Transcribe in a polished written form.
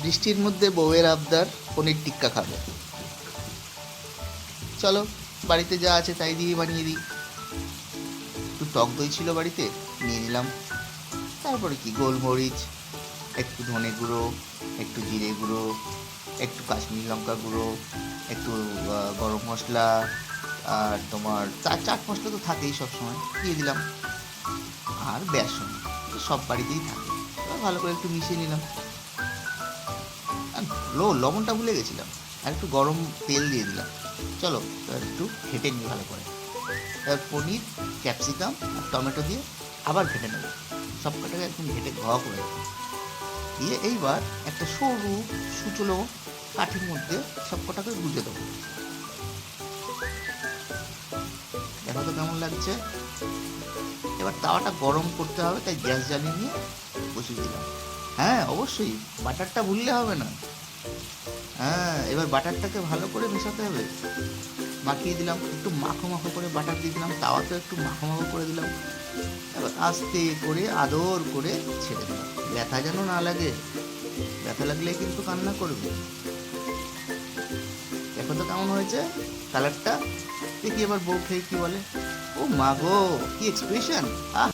বৃষ্টির মধ্যে বউয়ের আবদার পনির টিক্কা খাবে। চলো, বাড়িতে যা আছে তাই দিয়ে বানিয়ে দিই। একটু টক দই ছিল বাড়িতে, নিয়ে নিলাম। তারপরে কি, গোলমরিচ, একটু ধনে গুঁড়ো, একটু জিরে গুঁড়ো, একটু কাশ্মীরি লঙ্কা গুঁড়ো, একটু গরম মশলা, আর তোমার চাট মশলা তো থাকেই সবসময়, দিয়ে দিলাম। আর বেসন, সব বাড়িতেই থাকে। এবার ভালো করে একটু মিশিয়ে নিলাম। আর লবণটা ভুলে গেছিলাম। আর একটু গরম তেল দিয়ে দিলাম। চলো, এবার একটু ঘেটে নিই ভালো করে। এবার পনির, ক্যাপসিকাম আর টমেটো দিয়ে আবার ঘেটে নেব। সব কটাকে একদম ঘেটে করে দেবো। দিয়ে এইবার একটা সরু সুচলো কাঠির মধ্যে সব কটাকে গুঁজে দেবো। দেখো তো কেমন লাগছে। এবার তাওয়াটা গরম করতে হবে, তাই গ্যাস জ্বালিয়ে নিয়ে বসিয়ে দিলাম। হ্যাঁ, অবশ্যই বাটারটা ভুললে হবে না। হ্যাঁ, এবার বাটারটাকে ভালো করে মেশাতে হবে। মাখিয়ে দিলাম, একটু মাখো মাখো করে বাটার দিয়ে দিলাম, তাওয়াতে একটু মাখো মাখো করে দিলাম। এবার আস্তে করে আদর করে ছেড়ে দিলাম, ব্যথা যেন না লাগে। ব্যথা লাগলে কিন্তু কান্না করবে। দেখো তো কেমন হয়েছে কালারটা। দেখি এবার বউ খেয়ে কি বলে। ও মা গো, কি এক্সপ্রেশন! আহ